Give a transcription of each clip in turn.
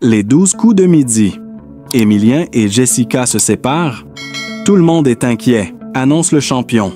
Les 12 coups de midi. Émilien et Jessica se séparent. Tout le monde est inquiet, annonce le champion.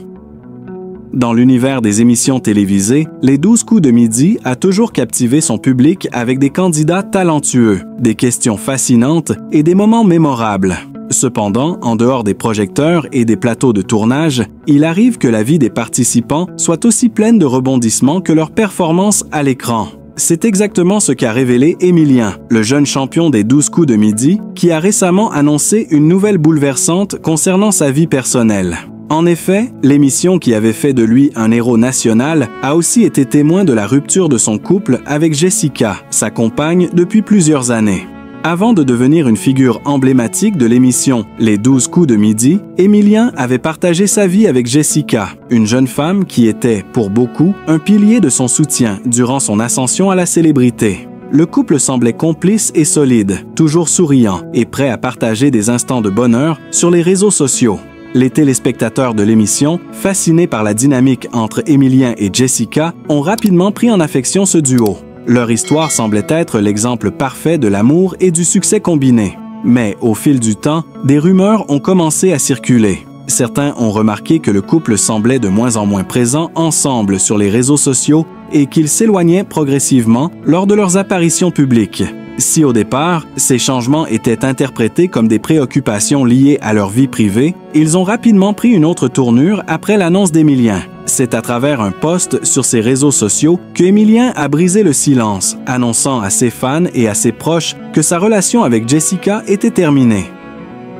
Dans l'univers des émissions télévisées, les 12 coups de midi a toujours captivé son public avec des candidats talentueux, des questions fascinantes et des moments mémorables. Cependant, en dehors des projecteurs et des plateaux de tournage, il arrive que la vie des participants soit aussi pleine de rebondissements que leur performance à l'écran. C'est exactement ce qu'a révélé Émilien, le jeune champion des 12 coups de midi, qui a récemment annoncé une nouvelle bouleversante concernant sa vie personnelle. En effet, l'émission qui avait fait de lui un héros national a aussi été témoin de la rupture de son couple avec Jessica, sa compagne depuis plusieurs années. Avant de devenir une figure emblématique de l'émission Les 12 coups de midi, Émilien avait partagé sa vie avec Jessica, une jeune femme qui était, pour beaucoup, un pilier de son soutien durant son ascension à la célébrité. Le couple semblait complice et solide, toujours souriant et prêt à partager des instants de bonheur sur les réseaux sociaux. Les téléspectateurs de l'émission, fascinés par la dynamique entre Émilien et Jessica, ont rapidement pris en affection ce duo. Leur histoire semblait être l'exemple parfait de l'amour et du succès combiné. Mais au fil du temps, des rumeurs ont commencé à circuler. Certains ont remarqué que le couple semblait de moins en moins présent ensemble sur les réseaux sociaux et qu'ils s'éloignaient progressivement lors de leurs apparitions publiques. Si au départ, ces changements étaient interprétés comme des préoccupations liées à leur vie privée, ils ont rapidement pris une autre tournure après l'annonce d'Émilien. C'est à travers un post sur ses réseaux sociaux que Émilien a brisé le silence, annonçant à ses fans et à ses proches que sa relation avec Jessica était terminée.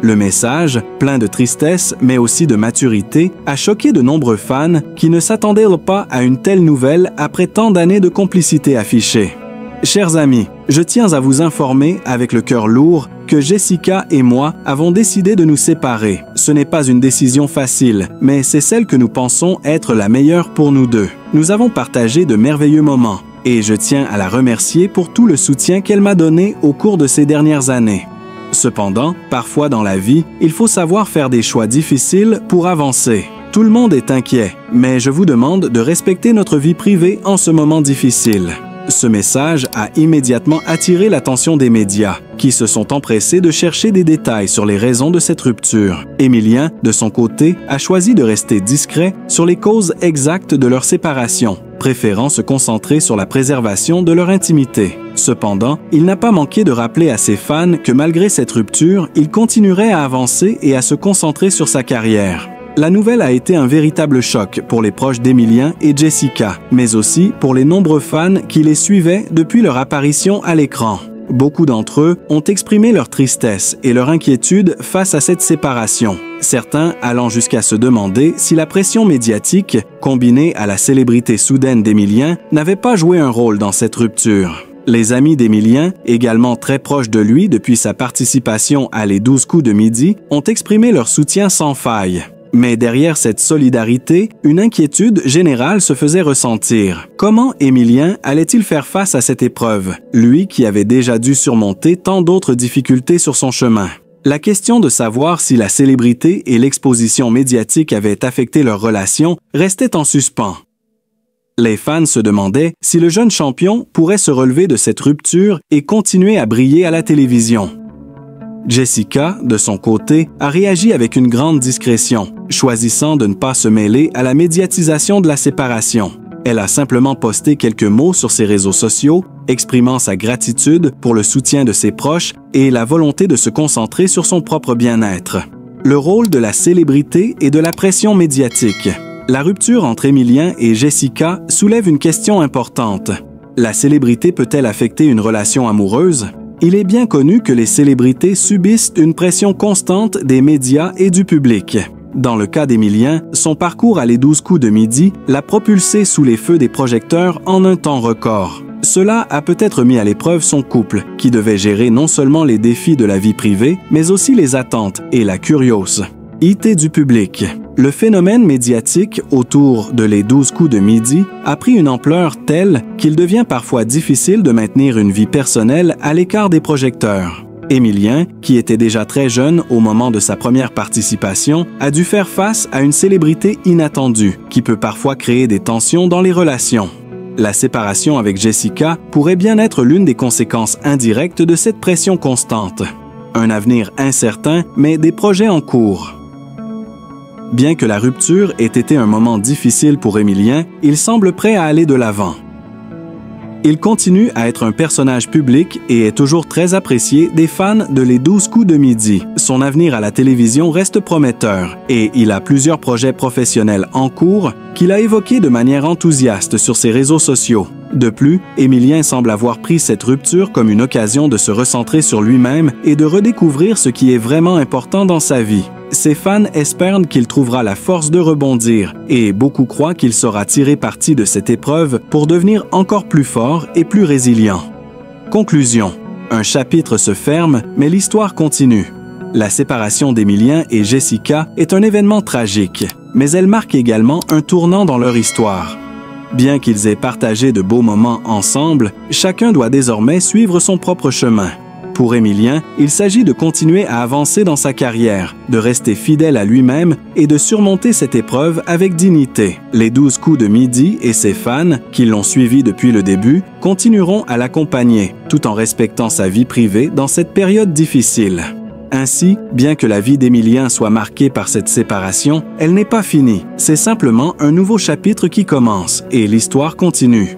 Le message, plein de tristesse mais aussi de maturité, a choqué de nombreux fans qui ne s'attendaient pas à une telle nouvelle après tant d'années de complicité affichée. Chers amis, je tiens à vous informer avec le cœur lourd que Jessica et moi avons décidé de nous séparer. Ce n'est pas une décision facile, mais c'est celle que nous pensons être la meilleure pour nous deux. Nous avons partagé de merveilleux moments et je tiens à la remercier pour tout le soutien qu'elle m'a donné au cours de ces dernières années. Cependant, parfois dans la vie, il faut savoir faire des choix difficiles pour avancer. Tout le monde est inquiet, mais je vous demande de respecter notre vie privée en ce moment difficile. Ce message a immédiatement attiré l'attention des médias, qui se sont empressés de chercher des détails sur les raisons de cette rupture. Émilien, de son côté, a choisi de rester discret sur les causes exactes de leur séparation, préférant se concentrer sur la préservation de leur intimité. Cependant, il n'a pas manqué de rappeler à ses fans que malgré cette rupture, il continuerait à avancer et à se concentrer sur sa carrière. La nouvelle a été un véritable choc pour les proches d'Émilien et Jessica, mais aussi pour les nombreux fans qui les suivaient depuis leur apparition à l'écran. Beaucoup d'entre eux ont exprimé leur tristesse et leur inquiétude face à cette séparation, certains allant jusqu'à se demander si la pression médiatique, combinée à la célébrité soudaine d'Émilien, n'avait pas joué un rôle dans cette rupture. Les amis d'Émilien, également très proches de lui depuis sa participation à Les 12 coups de midi, ont exprimé leur soutien sans faille. Mais derrière cette solidarité, une inquiétude générale se faisait ressentir. Comment Émilien allait-il faire face à cette épreuve, lui qui avait déjà dû surmonter tant d'autres difficultés sur son chemin? La question de savoir si la célébrité et l'exposition médiatique avaient affecté leur relation restait en suspens. Les fans se demandaient si le jeune champion pourrait se relever de cette rupture et continuer à briller à la télévision. Jessica, de son côté, a réagi avec une grande discrétion, choisissant de ne pas se mêler à la médiatisation de la séparation. Elle a simplement posté quelques mots sur ses réseaux sociaux, exprimant sa gratitude pour le soutien de ses proches et la volonté de se concentrer sur son propre bien-être. Le rôle de la célébrité et de la pression médiatique. La rupture entre Émilien et Jessica soulève une question importante. La célébrité peut-elle affecter une relation amoureuse? Il est bien connu que les célébrités subissent une pression constante des médias et du public. Dans le cas d'Émilien, son parcours à Les 12 coups de midi l'a propulsé sous les feux des projecteurs en un temps record. Cela a peut-être mis à l'épreuve son couple, qui devait gérer non seulement les défis de la vie privée, mais aussi les attentes et la curiosité du public. Le phénomène médiatique autour de Les 12 coups de midi a pris une ampleur telle qu'il devient parfois difficile de maintenir une vie personnelle à l'écart des projecteurs. Émilien, qui était déjà très jeune au moment de sa première participation, a dû faire face à une célébrité inattendue qui peut parfois créer des tensions dans les relations. La séparation avec Jessica pourrait bien être l'une des conséquences indirectes de cette pression constante. Un avenir incertain, mais des projets en cours. Bien que la rupture ait été un moment difficile pour Émilien, il semble prêt à aller de l'avant. Il continue à être un personnage public et est toujours très apprécié des fans de Les 12 coups de midi. Son avenir à la télévision reste prometteur et il a plusieurs projets professionnels en cours qu'il a évoqués de manière enthousiaste sur ses réseaux sociaux. De plus, Émilien semble avoir pris cette rupture comme une occasion de se recentrer sur lui-même et de redécouvrir ce qui est vraiment important dans sa vie. Ses fans espèrent qu'il trouvera la force de rebondir et beaucoup croient qu'il saura tirer parti de cette épreuve pour devenir encore plus fort et plus résilient. Conclusion. Un chapitre se ferme, mais l'histoire continue. La séparation d'Émilien et Jessica est un événement tragique, mais elle marque également un tournant dans leur histoire. Bien qu'ils aient partagé de beaux moments ensemble, chacun doit désormais suivre son propre chemin. Pour Émilien, il s'agit de continuer à avancer dans sa carrière, de rester fidèle à lui-même et de surmonter cette épreuve avec dignité. Les 12 coups de midi et ses fans, qui l'ont suivi depuis le début, continueront à l'accompagner, tout en respectant sa vie privée dans cette période difficile. Ainsi, bien que la vie d'Émilien soit marquée par cette séparation, elle n'est pas finie. C'est simplement un nouveau chapitre qui commence et l'histoire continue.